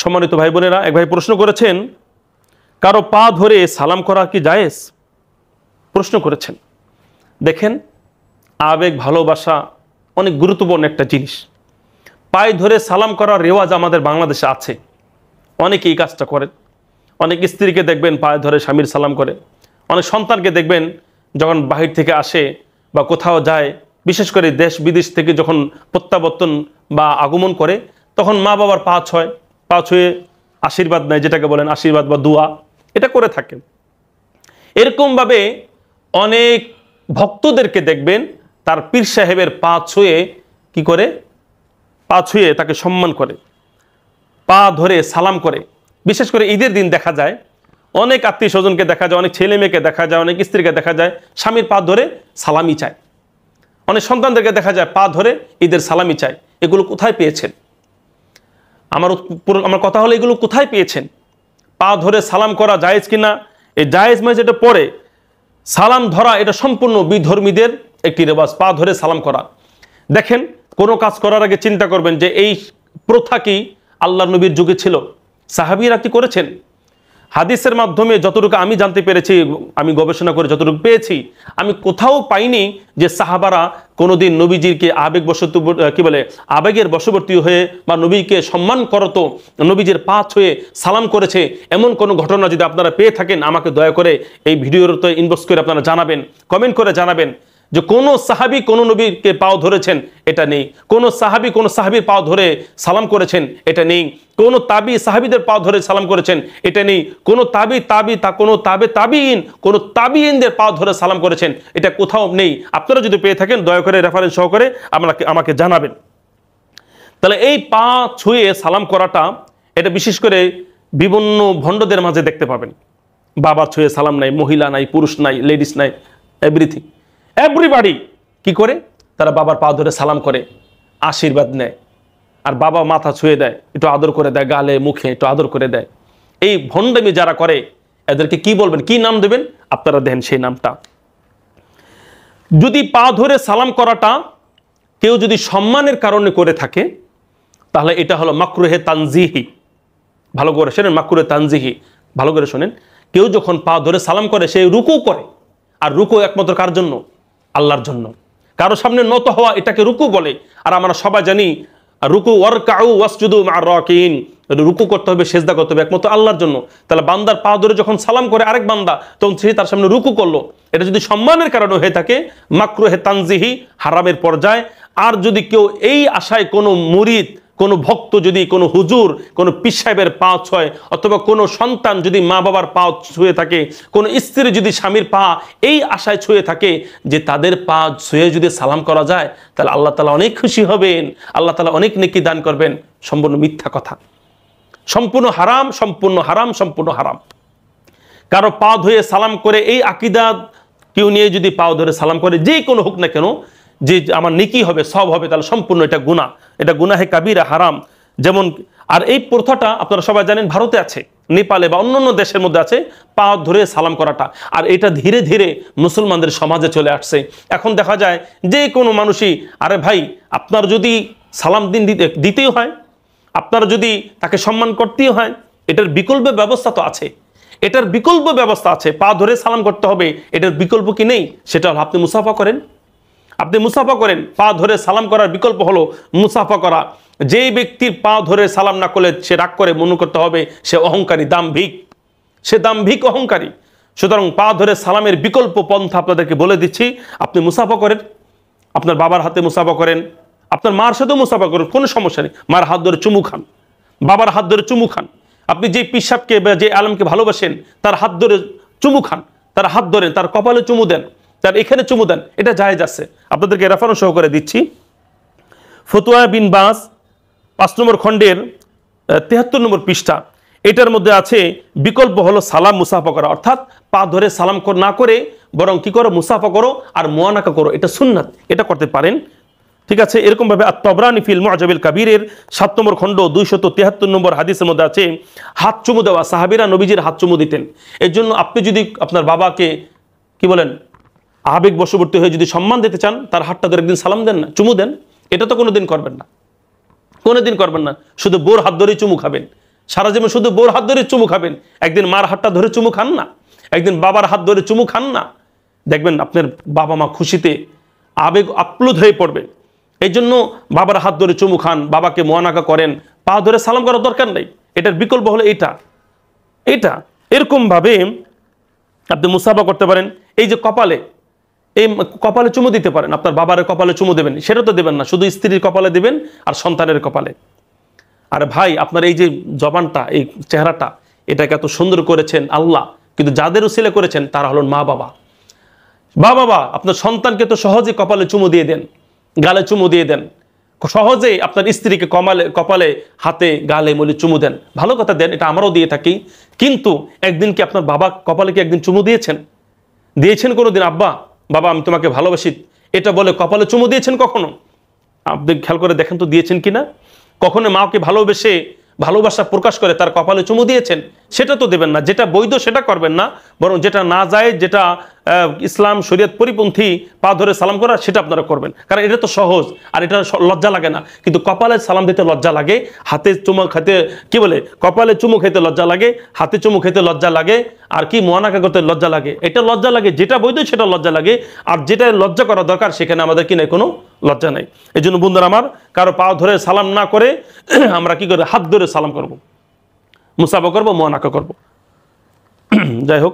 সম্মানিত ভাই বোনেরা, এক ভাই প্রশ্ন করেছেন, কারো পা ধরে সালাম করা কি জায়েজ? প্রশ্ন করেছেন। দেখেন, আবেগ ভালোবাসা অনেক গুরুত্বপূর্ণ একটা জিনিস। পায়ে ধরে সালাম করার রেওয়াজ আমাদের বাংলাদেশে আছে, অনেকে এই কাজটা করেন। অনেক স্ত্রীকে দেখবেন পায়ে ধরে স্বামীর সালাম করে, অনেক সন্তানকে দেখবেন যখন বাহির থেকে আসে বা কোথাও যায়, বিশেষ করে দেশ বিদেশ থেকে যখন প্রত্যাবর্তন বা আগমন করে, তখন মা বাবার পা ছুঁয়ে আশীর্বাদ নেয়, যেটাকে বলেন আশীর্বাদ বা দোয়া, এটা করে থাকেন। এরকমভাবে অনেক ভক্তদেরকে দেখবেন তার পীর সাহেবের পা ছুঁয়ে কি করে, পা ছুঁয়ে তাকে সম্মান করে, পা ধরে সালাম করে। বিশেষ করে ঈদের দিন দেখা যায় অনেক আত্মীয় স্বজনকে দেখা যায়, অনেক ছেলে মেয়েকে দেখা যায়, অনেক স্ত্রীকে দেখা যায় স্বামীর পা ধরে সালামি চায়, অনেক সন্তানদেরকে দেখা যায় পা ধরে ঈদের সালামি চায়। এগুলো কোথায় পেয়েছেন? আমার কথা হলো, এগুলো কোথায় পেয়েছেন? পা ধরে সালাম করা জায়েজ কিনা? এই জায়েজ মানে যেটা পরে সালাম ধরা, এটা সম্পূর্ণ বিধর্মীদের একটি রেওয়াজ, পা ধরে সালাম করা। দেখেন, কোনো কাজ করার আগে চিন্তা করবেন যে এই প্রথা কি আল্লাহর নবীর যুগে ছিল? সাহাবীরা কি করেছেন? হাদিসের মাধ্যমে যতটুকু আমি জানতে পেরেছি, আমি গবেষণা করে যতটুকু পেয়েছি, আমি কোথাও পাইনি যে সাহাবারা কোনোদিন নবীজিকে আবেগের বশবর্তী হয়ে বা নবীকে সম্মান করতো, নবীজির পা ছুঁয়ে সালাম করেছে, এমন কোনো ঘটনা যদি আপনারা পেয়ে থাকেন, আমাকে দয়া করে এই ভিডিওতে ইনবক্স করে আপনারা জানাবেন, কমেন্ট করে জানাবেন যে কোন সাহাবী কোন নবীকে পাও ধরেছেন, এটা নেই। কোন সাহাবী কোন সাহাবীর পাও ধরে সালাম করেছেন, এটা নেই। কোন তাবি সাহাবীদের পাও ধরে সালাম করেছেন, এটা নেই। কোন তাবিঈনদের পাও ধরে সালাম করেছেন, এটা কোথাও নেই। আপনারা যদি পেয়ে থাকেন দয়া করে রেফারেন্স সহকারে আমাকে জানাবেন। তাহলে এই পা ছুঁয়ে সালাম করাটা, এটা বিশেষ করে বিভিন্ন ভণ্ডদের মাঝে দেখতে পাবেন। বাবা ছুঁয়ে সালাম নাই, মহিলা নাই, পুরুষ নাই, লেডিস নাই, এভরিবাডি কি করে, তারা বাবার পা ধরে সালাম করে, আশীর্বাদ নেয়, আর বাবা মাথা ছুঁয়ে দেয়, একটু আদর করে দেয়, গালে মুখে একটু আদর করে দেয়। এই ভণ্ডামি যারা করে এদেরকে কি বলবেন, কি নাম দেবেন? আপনারা দেখেন সেই নামটা। যদি পা ধরে সালাম করাটা কেউ যদি সম্মানের কারণে করে থাকে, তাহলে এটা হলো মাকরুহে তানজিহি। ভালো করে শোনেন, মাকরুহে তানজিহি ভালো করে শোনেন। কেউ যখন পা ধরে সালাম করে, সে রুকু করে, আর রুকু একমাত্র কার জন্য? আল্লাহর জন্য। কারো সামনে নত হওয়া, এটাকে রুকু বলে। আর আমরা সবাই জানি রুকু ওয়ারকাউ ওয়াসজুদু মা'আর রাকিন, রুকু করতে হবে, সেজদা করতে হবে একমাত্র আল্লাহর জন্য। তাহলে বান্দার পা ধরে যখন সালাম করে আরেক বান্দা, তখন সে তার সামনে রুকু করলো। এটা যদি সম্মানের কারণে হয়ে থাকে, মাকরুহে তানজিহি, হারামের পর্যায়ে। আর যদি কেউ এই আশায় কোনো মুরিদ, কোনো ভক্ত যদি কোনো হুজুর, কোনো পীর সাহেবের পা ছয়, অথবা কোনো সন্তান যদি মা বাবার পা ছুঁয়ে থাকে, কোনো স্ত্রী যদি স্বামীর পা এই আশায় ছুঁয়ে থাকে যে তাদের পা ছুঁয়ে যদি সালাম করা যায়, তাহলে আল্লাহ তাআলা অনেক খুশি হবেন, আল্লাহ তাআলা অনেক নেকি দান করবেন। সম্পূর্ণ মিথ্যা কথা, সম্পূর্ণ হারাম, সম্পূর্ণ হারাম, সম্পূর্ণ হারাম। কারো পা ধুয়ে সালাম করে এই আকীদা কেউ নিয়ে যদি পা ধরে সালাম করে, যে কোনো হোক না কেন, যে আমার নেকি হবে, সব হবে, তাহলে সম্পূর্ণ এটা গুনাহ, এটা গুনাহে কাবীরা, হারাম। যেমন, আর এই প্রথাটা আপনারা সবাই জানেন ভারতে আছে, নেপালে বা অন্যান্য দেশের মধ্যে আছে, পা ধরে সালাম করাটা। আর এটা ধীরে ধীরে মুসলমানদের সমাজে চলে আসছে। এখন দেখা যায় যে কোনো মানুষই, আরে ভাই, আপনার যদি সালাম দিতেই হয়, আপনার যদি তাকে সম্মান করতেই হয়, এটার বিকল্প ব্যবস্থা তো আছে, এটার বিকল্প ব্যবস্থা আছে। পা ধরে সালাম করতে হবে, এটার বিকল্প কি নেই? সেটা হলো আপনি মুসাফা করেন, আপনি মুসাফা করেন। পা ধরে সালাম করার বিকল্প হলো মুসাফা করা। যেই ব্যক্তির পা ধরে সালাম না করলে সে রাগ করে, মনে করতে হবে সে অহংকারী, দাম্ভিক, সে দাম্ভিক, অহংকারী। সুতরাং পা ধরে সালামের বিকল্প পন্থা আপনাদেরকে বলে দিচ্ছি। আপনি মুসাফা করেন, আপনার বাবার হাতে মুসাফা করেন, আপনার মার সাথেও মুসাফা করেন, কোনো সমস্যা নেই। মার হাত ধরে চুমু খান, বাবার হাত ধরে চুমু খান। আপনি যে পীর সাহেবকে বা যে আলেমকে ভালোবাসেন, তার হাত ধরে চুমু খান, তার হাত ধরেন, তার কপালে চুমু দেন, তার এখানে চুমু দেন, এটা জায়েজ আছে। আপনাদেরকে রেফারেন্স সহকারে দিচ্ছি। ফতোয়া বিন বাজ 5 নম্বর খণ্ডের 73 নম্বর পৃষ্ঠা, এটার মধ্যে আছে বিকল্প হলো সালাম মুসাফা করা, অর্থাৎ পা ধরে সালাম না করে বরং কি করো, মুসাফা করো আর মুআনাকা করো, এটা সুন্নাত, এটা করতে পারেন। ঠিক আছে। এরকম ভাবে আত-তাবরানী ফিল মুআজাবিল কাবীরের 7 নম্বর খণ্ড 273 নম্বর হাদিসের মধ্যে আছে হাত চুমু দেওয়া। সাহাবীরা নবীজির হাত চুমু দিতেন। এর জন্য আপনি যদি আপনার বাবাকে কি বলেন, আবেগ বশবর্তী হয়ে যদি সম্মান দিতে চান, তার হাতটা ধরে একদিন সালাম দেন না, চুমু দেন। এটা তো কোনোদিন করবেন না, কোনোদিন করবেন না, শুধু বোর হাত ধরেই চুমু খাবেন। সারা জীবন শুধু বউর হাত ধরে চুমু খাবেন, একদিন মার হাতটা ধরে চুমু খান না, একদিন বাবার হাত ধরে চুমু খান না, দেখবেন আপনার বাবা মা খুশিতে আবেগ আপ্লুত হয়ে পড়বে। এই জন্য বাবার হাত ধরে চুমু খান, বাবাকে মোয়ানাকা করেন, পা ধরে সালাম করার দরকার নেই। এটার বিকল্প হলো এটা এরকমভাবে আপনি মুসাফা করতে পারেন। এই যে কপালে চুমু দিতে পারেন, আপনার বাবার কপালে চুমু দেবেন, সেটা তো দেবেন না, শুধু স্ত্রীর কপালে দেবেন আর সন্তানের কপালে। আর ভাই আপনার এই যে জবানটা, এই চেহারাটা, এটাকে এত সুন্দর করেছেন আল্লাহ, কিন্তু যাদের উসিলা করেছেন তারা হলেন মা বাবা। আপনার সন্তানকে তো সহজে কপালে চুমু দিয়ে দেন, গালে চুমু দিয়ে দেন, সহজেই আপনার স্ত্রীকে কপালে, হাতে, গালে মলে চুমু দেন, ভালো কথা দেন, এটা আমরাও দিয়ে থাকি। কিন্তু একদিন কি আপনার বাবা কপালে কি একদিন চুমু দিয়েছেন কোনোদিন? আব্বা, বাবা আমি তোমাকে ভালোবাসি, এটা বলে কপালে চুমু দিয়েছেন কখনো? আপনি খেয়াল করে দেখেন তো দিয়েছেন কিনা। কখনো মাকে ভালোবাসা প্রকাশ করে তার কপালে চুমু দিয়েছেন? সেটা তো দেবেন না। যেটা বৈধ সেটা করবেন না, বরং যেটা না যায়, যেটা ইসলাম শরীয়ত পরিপন্থী, পা ধরে সালাম করা, সেটা আপনারা করবেন, কারণ এটা তো সহজ আর এটা লজ্জা লাগে না। কিন্তু কপালে সালাম দিতে লজ্জা লাগে, হাতে চুমু খেতে কপালে চুমু খেতে লজ্জা লাগে, হাতে চুমু খেতে লজ্জা লাগে, আর কি মোয়ানাকা করতে লজ্জা লাগে। এটা লজ্জা লাগে, যেটা বৈধ সেটা লজ্জা লাগে, আর যেটা লজ্জা করা দরকার সেখানে আমাদের কি নাই, কোনো লজ্জা নাই। এই জন্য বন্ধুরা আমার, কারো পা ধরে সালাম না করে আমরা কি করে হাত ধরে সালাম করব, মুসাফা করব, মোয়ানাকা করব। যাই হোক।